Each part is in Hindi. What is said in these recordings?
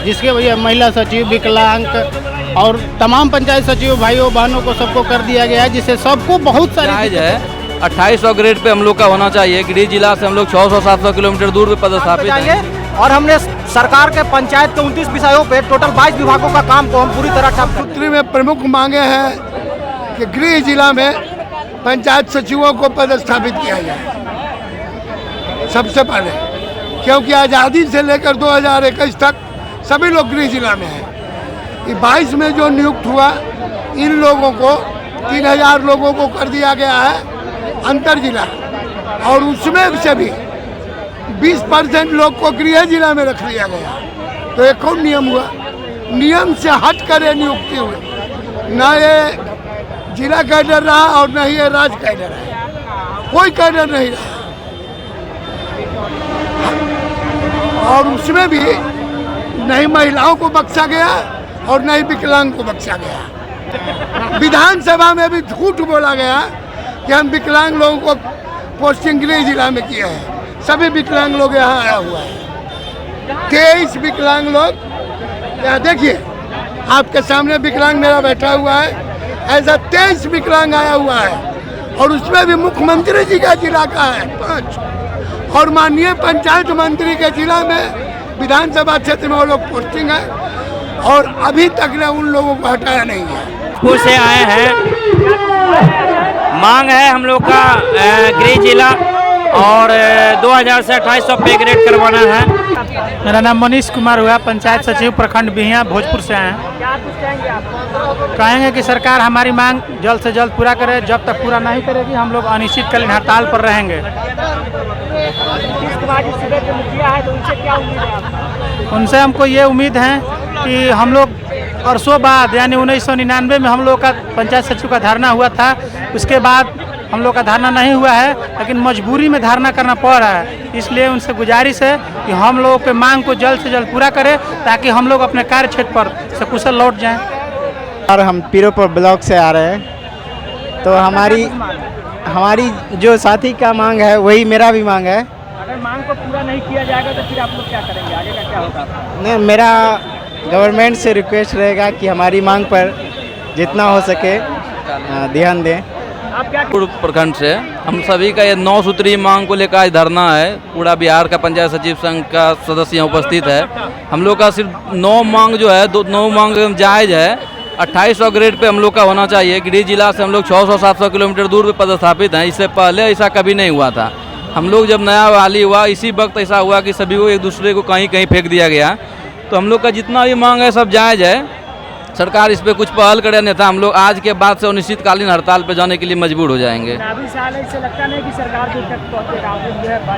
जिसके वजह महिला सचिव, विकलांग और तमाम पंचायत सचिव भाइयों बहनों को सबको कर दिया गया है, जिससे सबको बहुत सारी है 2800 ग्रेड पे हम लोग का होना चाहिए। गृह जिला से हम लोग 600-700 किलोमीटर दूर पे पदस्थापित हैं। और हमने सरकार के पंचायत के 29 विषयों पे टोटल 22 विभागों का काम को हम पूरी तरह ठप कर सूत्री में प्रमुख मांगे हैं कि गृह जिला में पंचायत सचिवों को पदस्थापित किया जाए सबसे पहले, क्योंकि आज़ादी से लेकर 2021 तक सभी लोग गृह जिला में हैं। 22 में जो नियुक्त हुआ इन लोगों को 3000 लोगों को कर दिया गया है अंतर जिला, और उसमें से भी 20% लोग को गृह जिला में रख लिया गया। तो ये कौन नियम हुआ? नियम से हट कर ये नियुक्ति हुई, ना ये जिला कैडर रहा और न ही ये राज्य कैडर रहा, कोई कैडर नहीं रहा। और उसमें भी नहीं महिलाओं को बख्शा गया और नहीं विकलांग को बख्शा गया। विधानसभा में भी झूठ बोला गया कि हम विकलांग लोगों को पोस्टिंग गृह जिला में किया है। सभी विकलांग लोग यहाँ आया हुआ है, 23 विकलांग लोग यहाँ देखिए, आपके सामने विकलांग मेरा बैठा हुआ है, ऐसा 23 विकलांग आया हुआ है। और उसमें भी मुख्यमंत्री जी का जिला का है 5, और माननीय पंचायत मंत्री के जिला में विधानसभा क्षेत्र में वो लोग पोस्टिंग है, और अभी तक ने उन लोगों को हटाया नहीं है। स्कूल से आए हैं, मांग है हम लोग का गृह जिला और 2000 से 2800 पे ग्रेड करवाना है। मेरा नाम मनीष कुमार हुआ, पंचायत सचिव प्रखंड बिहिया भोजपुर से आए हैं। कहेंगे कि सरकार हमारी मांग जल्द से जल्द पूरा करे, जब तक पूरा नहीं करेगी हम लोग अनिश्चितकालीन हड़ताल पर रहेंगे। उनसे हमको ये उम्मीद है कि हम लोग वर्षों बाद यानी 1999 में हम लोग का पंचायत सचिव का धरना हुआ था, उसके बाद हम लोग का धरना नहीं हुआ है, लेकिन मजबूरी में धरना करना पड़ रहा है। इसलिए उनसे गुजारिश है कि हम लोगों के मांग को जल्द से जल्द पूरा करें, ताकि हम लोग अपने कार्य क्षेत्र पर सकुशल लौट जाएं। और हम पीरोपुर ब्लॉक से आ रहे हैं, तो हमारी जो साथी का मांग है वही मेरा भी मांग है। अगर मांग को पूरा नहीं किया जाएगा तो फिर आप लोग क्या करेंगे, आगे का क्या होगा? नहीं, मेरा गवर्नमेंट से रिक्वेस्ट रहेगा कि हमारी मांग पर जितना हो सके ध्यान दें। आप क्या प्रखंड से हम सभी का ये 9 सूत्री मांग को लेकर आज धरना है। पूरा बिहार का पंचायत सचिव संघ का सदस्य यहाँ उपस्थित है। हम लोग का सिर्फ 9 मांग जो है 9 मांग जायज़ है। 2800 ग्रेड पे हम लोग का होना चाहिए। गृह जिला से हम लोग 600-700 किलोमीटर दूर पे पदस्थापित हैं। इससे पहले ऐसा कभी नहीं हुआ था। हम लोग जब नया वाली हुआ इसी वक्त ऐसा हुआ कि सभी को एक दूसरे को कहीं कहीं फेंक दिया गया। तो हम लोग का जितना भी मांग है सब जायज़ है। सरकार इस पे कुछ पहल करे, नहीं था हम लोग आज के बाद से अनिश्चितकालीन हड़ताल पे जाने के लिए मजबूर हो जाएंगे।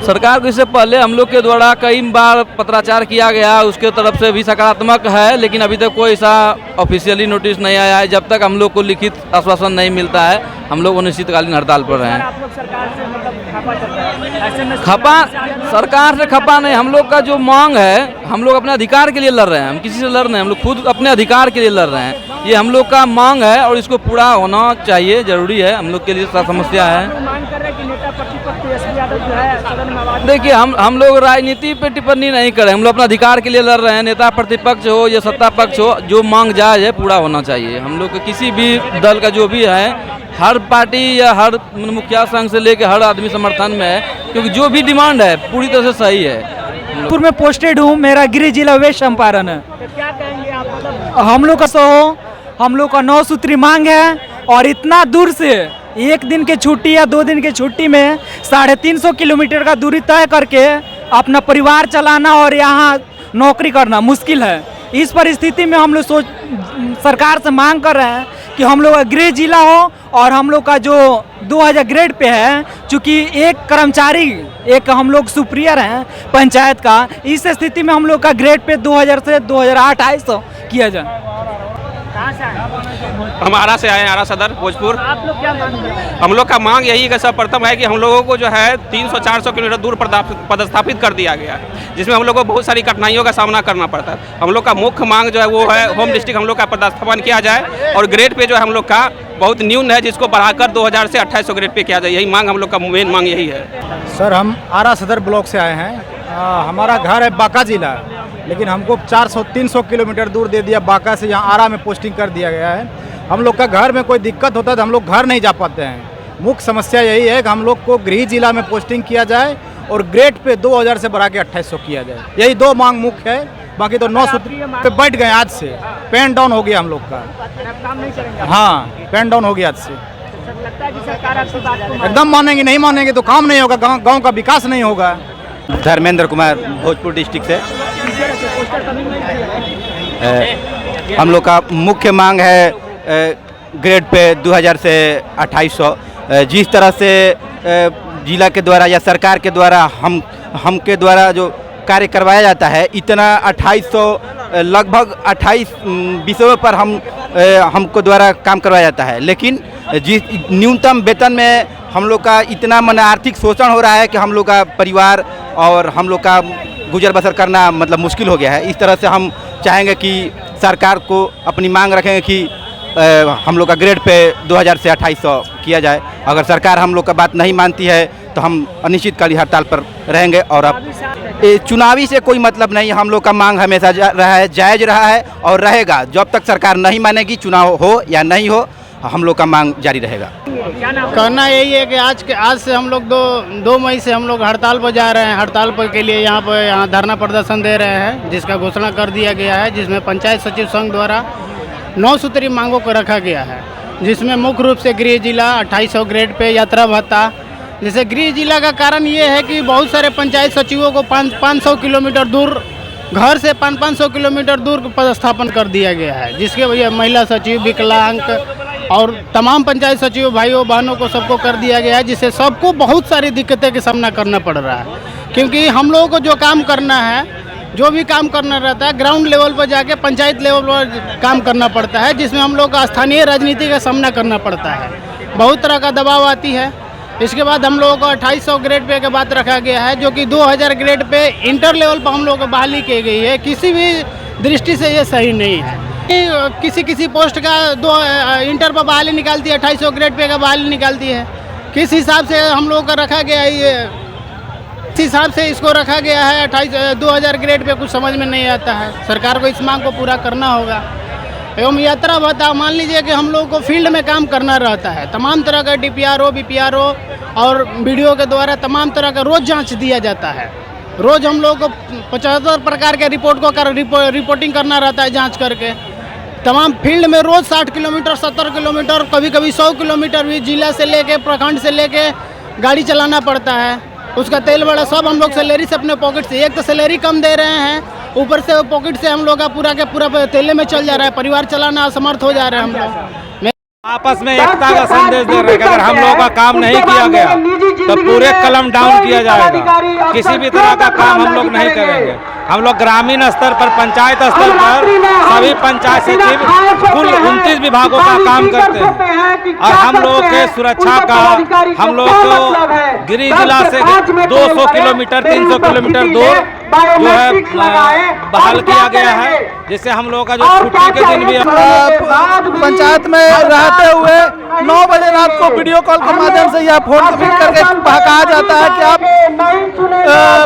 सरकार को इससे पहले हम लोग के द्वारा कई बार पत्राचार किया गया, उसके तरफ से भी सकारात्मक है, लेकिन अभी तक कोई ऐसा ऑफिशियली नोटिस नहीं आया है। जब तक हम लोग को लिखित आश्वासन नहीं मिलता है हम लोग अनिश्चितकालीन हड़ताल पर हैं। खपा सरकार से खपा नहीं, हम लोग का जो मांग है हम लोग अपने अधिकार के लिए लड़ रहे हैं। हम किसी से लड़ रहे हैं, हम लोग खुद अपने अधिकार के लिए लड़ रहे हैं। ये हम लोग का मांग है और इसको पूरा होना चाहिए, जरूरी है। हम लोग के लिए समस्या है। देखिए हम लोग राजनीति पे टिप्पणी नहीं करें, हम लोग अपना अधिकार के लिए लड़ रहे हैं। नेता प्रतिपक्ष हो या सत्ता पक्ष हो, जो मांग जायज़ है पूरा होना चाहिए। हम लोग के किसी भी दल का जो भी है, हर पार्टी या हर मुखिया संघ से लेकर हर आदमी समर्थन में है, क्योंकि जो भी डिमांड है पूरी तरह से सही है। जयपुर में पोस्टेड हूँ, मेरा गृह जिला वेस्ट चंपारण है। क्या कहेंगे आप? हम लोग का हम लोग का 9 सूत्री मांग है, और इतना दूर से 1 दिन के छुट्टी या 2 दिन के छुट्टी में 350 किलोमीटर का दूरी तय करके अपना परिवार चलाना और यहाँ नौकरी करना मुश्किल है। इस परिस्थिति में हम लोग सरकार से मांग कर रहे हैं कि हम लोग का गृह जिला हो, और हम लोग का जो 2000 ग्रेड पे है, चूँकि एक कर्मचारी एक हम लोग सुपीरियर हैं पंचायत का, इस स्थिति में हम लोग का ग्रेड पे 2000 से 2800 किया जाए। हम आरा से आए हैं, आरा सदर भोजपुर। आप लोग क्या मांग रहे हैं? हम लोग का मांग यही है, सर्वप्रथम है कि हम लोगों को जो है 300-400 किलोमीटर दूर पदस्थापित कर दिया गया है, जिसमें हम लोग को बहुत सारी कठिनाइयों का सामना करना पड़ता है। हम लोग का मुख्य मांग जो है वो है होम डिस्ट्रिक्ट हम लोग का पदस्थापन किया जाए, और ग्रेड पे जो है हम लोग का बहुत न्यून है, जिसको बढ़ाकर 2000 से 2800 ग्रेड पे किया जाए। यही मांग हम लोग का मेन मांग यही है। सर हम आरा सदर ब्लॉक से आए हैं, हमारा घर है बांका जिला, लेकिन हमको 400-300 किलोमीटर दूर दे दिया बांका से, यहाँ आरा में पोस्टिंग कर दिया गया है। हम लोग का घर में कोई दिक्कत होता है तो हम लोग घर नहीं जा पाते हैं। मुख्य समस्या यही है कि हम लोग को गृह जिला में पोस्टिंग किया जाए और ग्रेड पे 2000 से बढ़ा के 2800 किया जाए। यही दो मांग मुख्य है, बाकी तो 9 सूत्र पे बैठ गए आज से। पेन डाउन हो गया हम लोग का। हाँ, पेन डाउन हो गया आज से। एकदम मानेंगे, नहीं मानेंगे तो काम नहीं होगा, गाँव का विकास नहीं होगा। धर्मेंद्र कुमार, भोजपुर डिस्ट्रिक्ट से। हम लोग का मुख्य मांग है ग्रेड पे 2000 से 2800। जिस तरह से जिला के द्वारा या सरकार के द्वारा हम के द्वारा जो कार्य करवाया जाता है, इतना 2800 लगभग 28 विषयों पर हमको द्वारा काम करवाया जाता है। लेकिन जिस न्यूनतम वेतन में हम लोग का इतना मन आर्थिक शोषण हो रहा है कि हम लोग का परिवार और हम लोग का गुजर बसर करना मतलब मुश्किल हो गया है। इस तरह से हम चाहेंगे कि सरकार को अपनी मांग रखेंगे कि हम लोग का ग्रेड पे 2000 से 2800 किया जाए। अगर सरकार हम लोग का बात नहीं मानती है तो हम अनिश्चितकालीन हड़ताल पर रहेंगे। और अब चुनावी से कोई मतलब नहीं, हम लोग का मांग हमेशा रहा है, जायज़ रहा है और रहेगा। जब तक सरकार नहीं मानेगी, चुनाव हो या नहीं हो, हम लोग का मांग जारी रहेगा। कहना यही है कि आज से हम लोग 2 मई से हम लोग हड़ताल पर जा रहे हैं। हड़ताल पर के लिए यहाँ धरना प्रदर्शन दे रहे हैं, जिसका घोषणा कर दिया गया है, जिसमें पंचायत सचिव संघ द्वारा 9 सूत्री मांगों को रखा गया है, जिसमें मुख्य रूप से गृह जिला 2800 ग्रेड पे यात्रा भत्ता। जैसे गृह जिला का कारण ये है कि बहुत सारे पंचायत सचिवों को 500 किलोमीटर दूर घर से 500 किलोमीटर दूर पदस्थापन कर दिया गया है, जिसके वजह महिला सचिव, विकलांग और तमाम पंचायत सचिव भाइयों बहनों को सबको कर दिया गया है, जिससे सबको बहुत सारी दिक्कतें का सामना करना पड़ रहा है। क्योंकि हम लोगों को जो काम करना है, जो भी काम करना रहता है, ग्राउंड लेवल पर जाके पंचायत लेवल पर काम करना पड़ता है, जिसमें हम लोग का स्थानीय राजनीति का सामना करना पड़ता है। बहुत तरह का दबाव आती है। इसके बाद हम लोगों को 2800 ग्रेड पे के बात रखा गया है, जो कि 2000 ग्रेड पे इंटर लेवल पर हम लोगों को बहाली की गई है। किसी भी दृष्टि से ये सही नहीं है। किसी पोस्ट का इंटर पर बहाली निकालती है, 2800 ग्रेड पे का बहाली निकालती है। किस हिसाब से हम लोगों का रखा गया है, ये इस हिसाब से इसको रखा गया है 2000 ग्रेड पे, कुछ समझ में नहीं आता है। सरकार को इस मांग को पूरा करना होगा। एवं यात्रा भत्ता, मान लीजिए कि हम लोगों को फील्ड में काम करना रहता है, तमाम तरह का DPRO, BPRO और BDO के द्वारा तमाम तरह का रोज़ जांच दिया जाता है। रोज़ हम लोगों को 75 प्रकार के रिपोर्टिंग करना रहता है, जांच करके। तमाम फील्ड में रोज़ 60 किलोमीटर, 70 किलोमीटर, कभी कभी 100 किलोमीटर भी जिला से लेके, प्रखंड से लेके गाड़ी चलाना पड़ता है। उसका तेल बड़ा सब हम लोग सैलरी से, अपने पॉकेट से, एक तो सैलरी कम दे रहे हैं, ऊपर से पॉकेट से हम लोग का पूरा तेले में चल जा रहा है। परिवार चलाना असमर्थ हो जा रहे हैं हम लोग। आपस में एकता का संदेश दे रहे हैं कि अगर हम लोगों का काम नहीं किया गया तो पूरे कलम डाउन किया जाएगा। किसी भी तरह का काम हम लोग नहीं करेंगे। हम लोग ग्रामीण स्तर पर, पंचायत स्तर पर सभी पंचायत सचिव कुल 29 विभागों का काम करते हैं और हम लोग के सुरक्षा का हम लोग को गृह जिला से 200 किलोमीटर 300 किलोमीटर दूर जो है बहाल किया गया है, जिससे हम लोगों का जो छुट्टी के दिन भी पंचायत में रहते हुए 9 बजे रात को वीडियो कॉल के माध्यम से यह फोन करके कहा जाता है कि आप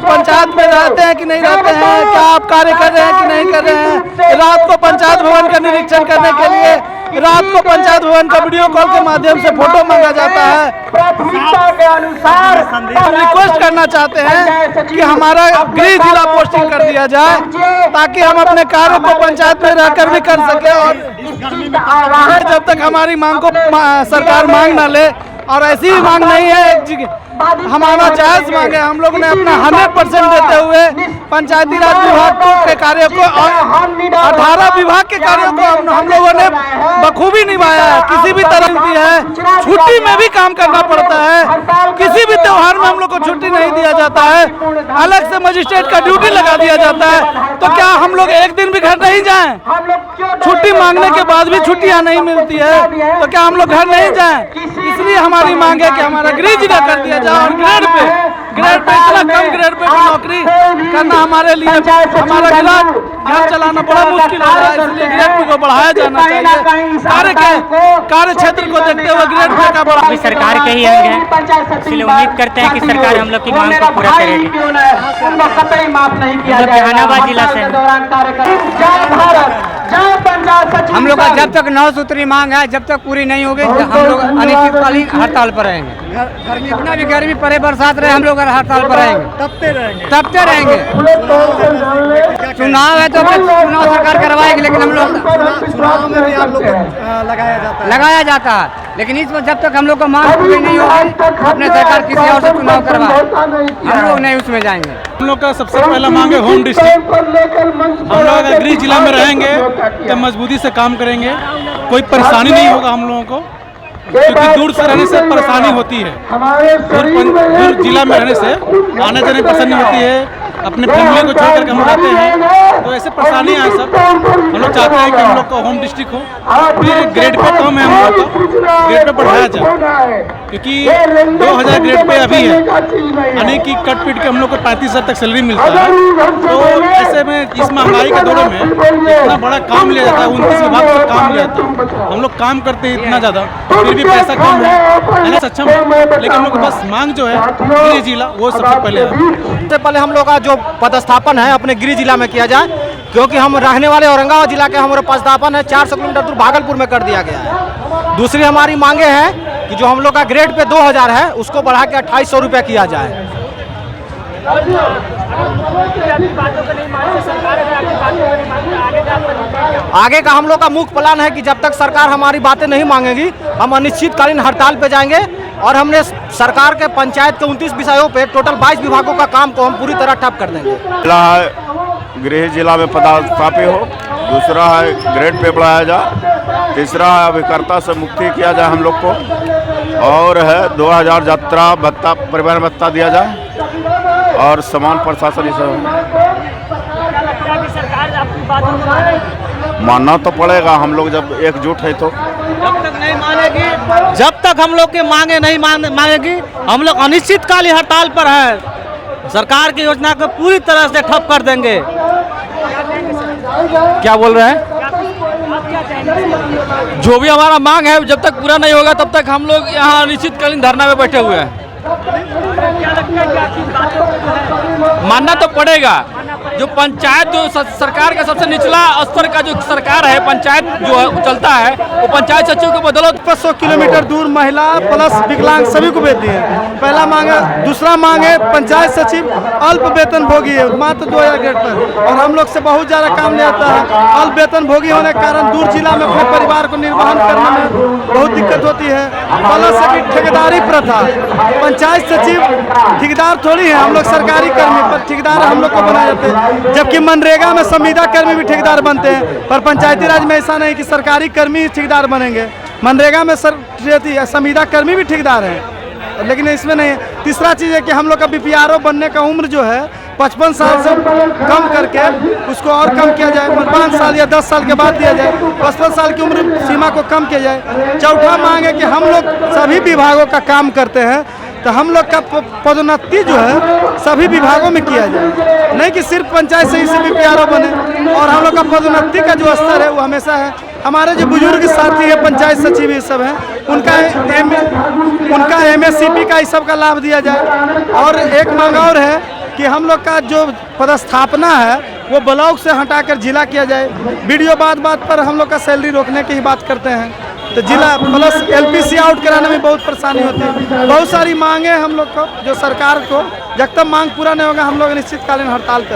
पंचायत में रहते हैं कि नहीं रहते हैं, क्या आप कार्य कर रहे हैं कि नहीं कर रहे हैं। रात को पंचायत भवन का निरीक्षण करने के लिए रात को पंचायत भवन का वीडियो कॉल के माध्यम से फोटो मांगा जाता है। प्राथमिकता के अनुसार हम रिक्वेस्ट करना चाहते हैं कि हमारा गृह जिला पोस्टिंग कर दिया जाए, ताकि हम अपने कार्य को पंचायत में रहकर भी कर सके। और जब तक हमारी मांग को सरकार मांग ना ले, और ऐसी भी मांग नहीं है, हमारा जायज मांग है। हम लोग ने अपना 100% देते हुए पंचायती राज विभाग के कार्यों को और 18 विभाग के कार्यों को हम लोगों ने बखूबी निभाया है। किसी भी तरह की है, छुट्टी में भी काम करना पड़ता है। किसी भी त्योहार में हम लोग को छुट्टी नहीं दिया जाता है, अलग से मजिस्ट्रेट का ड्यूटी लगा दिया जाता है। तो क्या हम लोग एक दिन भी घर नहीं जाएं? छुट्टी मांगने के बाद भी छुट्टियां नहीं मिलती है, तो क्या हम लोग घर नहीं जाएं? इसलिए हमारी मांग है कि हमारा गृह जिला कर दिया जाए और ग्रेड पे ग्रेड पे इतना कम ग्रेड पे नौकरी करना हमारे लिए हमारा जिला घर चलाना बड़ा मुश्किल हो रहा है, इसलिए ग्रेड पे को बढ़ाया जाना चाहिए। कार्य क्षेत्र को देखते हुए ग्रेड पे का बढ़ा। सरकार के ही अंग हैं, इसलिए उम्मीद करते हैं कि सरकार हम लोग की मांग को पूरा करेगी। जहानाबाद जिला से हम लोग का जब तक 9 सूत्री मांग है, जब तक पूरी नहीं होगी हम लोग अनिश्चितकालीन हड़ताल पर रहेंगे। जितना भी गर्मी पड़े बरसात रहे हम लोग हड़ताल पर रहेंगे, तबते रहेंगे। चुनाव है तो चुनाव सरकार करवाएगी, लेकिन हम लोग चुनाव में भी आप लोग लगाया जाता है, लेकिन इस जब तक हम लोग का मांग पूरी नहीं होगी अपने सरकार किसी और से चुनाव करवाए, हम लोग नहीं उसमें जाएंगे। हम लोग का सबसे पहला मांग है होम डिस्ट्रिक्ट। हम लोग अगर गृह जिला में रहेंगे तो मजबूती से काम करेंगे, कोई परेशानी नहीं होगा हम लोगों को, क्योंकि दूर से रहने से परेशानी होती है। दूर जिला में रहने से आने जाने की परेशानी होती है, अपने फैमिली को छोड़ करके हम रहते हैं, तो ऐसे परेशानी है सब। हम लोग चाहते हैं कि हम लोग का होम डिस्ट्रिक्ट हो, फिर ग्रेड पे कम है हम लोग का, ग्रेड पे बढ़ाया जाए, क्योंकि 2000 ग्रेड पे अभी है, यानी कि कट पीट के हम लोग को 35,000 तक सैलरी मिलता है। तो ऐसे में इस महंगाई के दौर में इतना बड़ा काम लिया जाता है, 29 विभाग से काम लिया जाता है, हम लोग काम करते हैं इतना ज़्यादा, फिर भी पैसा कम है, सक्षम है, लेकिन हम लोग को बस मांग जो है गृह जिला वो सबसे पहले है। सबसे पहले हम लोग का जो पदस्थापन है अपने गृह जिला में किया जाए, क्योंकि हम रहने वाले औरंगाबाद जिला के, हमारा पदस्थापन है 400 किलोमीटर दूर भागलपुर में कर दिया गया है। दूसरी हमारी मांगे हैं कि जो हम लोग का ग्रेड पे 2000 है उसको बढ़ा के 2800 रुपये किया जाए। आगे का हम लोग का मुख्य प्लान है कि जब तक सरकार हमारी बातें नहीं मांगेगी हम अनिश्चितकालीन हड़ताल पे जाएंगे, और हमने सरकार के पंचायत के 29 विषयों पे टोटल 22 विभागों का काम को हम पूरी तरह ठप कर देंगे। पहला है गृह जिला में पदस्थापित हो, दूसरा है ग्रेड पे बढ़ाया जाए, तीसरा है अभिकर्ता से मुक्ति किया जाए हम लोग को, और है 2000 यात्रा भत्ता परिवार भत्ता दिया जाए, और समान प्रशासन मानना तो पड़ेगा। हम लोग जब एकजुट है तो जब तक नहीं मानेगी, जब तक हम लोग के मांगे नहीं मांगेगी, हम लोग अनिश्चितकालीन हड़ताल पर है। सरकार की योजना को पूरी तरह से ठप कर देंगे। क्या बोल रहे हैं? जो भी हमारा मांग है जब तक पूरा नहीं होगा तब तक हम लोग यहाँ अनिश्चितकालीन धरना में बैठे हुए हैं। मानना तो पड़ेगा, जो पंचायत जो सरकार का सबसे निचला स्तर का जो सरकार है, पंचायत जो है चलता है, वो पंचायत सचिव को बदौलत 500 किलोमीटर दूर महिला प्लस विकलांग सभी को वेतन है, पहला मांग है। दूसरा मांग है पंचायत सचिव अल्प वेतन भोगी है, मात्र 2000 ग्रेड पर, और हम लोग से बहुत ज़्यादा काम लिया जाता है। अल्प वेतन भोगी होने के कारण दूर जिला में अपने परिवार को निर्वहन करने में बहुत दिक्कत होती है। प्लस है कि ठेकेदारी प्रथा, पंचायत सचिव ठेकेदार थोड़ी है, हम लोग सरकारी कर्मी पर ठेकेदार हम लोग को बनाए जाते हैं, जबकि मनरेगा में संविदा कर्मी भी ठेकेदार बनते हैं, पर पंचायती राज में ऐसा नहीं कि सरकारी कर्मी ठेकेदार बनेंगे। मनरेगा में संविदा कर्मी भी ठेकेदार हैं, लेकिन इसमें नहीं। तीसरा चीज़ है कि हम लोग का बीपीआरओ बनने का उम्र जो है 55 साल से कम करके उसको और कम किया जाए, 5 साल या 10 साल के बाद दिया जाए, 55 साल की उम्र सीमा को कम किया जाए। चौथा मांग है कि हम लोग सभी विभागों का काम करते हैं, तो हम लोग का पदोन्नति जो है सभी विभागों में किया जाए, नहीं कि सिर्फ पंचायत से ही बीपीआरओ बने। और हम लोग का पदोन्नति का जो स्तर है वो हमेशा है। हमारे जो बुजुर्ग साथी है पंचायत सचिव ये सब हैं, उनका एमएससीपी का इस सब का लाभ दिया जाए। और एक मांग और है कि हम लोग का जो पदस्थापना है वो ब्लॉक से हटाकर जिला किया जाए। वीडियो बात पर हम लोग का सैलरी रोकने की ही बात करते हैं, तो जिला प्लस एलपीसी आउट कराने में बहुत परेशानी होती है। बहुत सारी मांगे हम लोग को, जो सरकार को जब तक मांग पूरा नहीं होगा हम लोग अनिश्चितकालीन हड़ताल करें।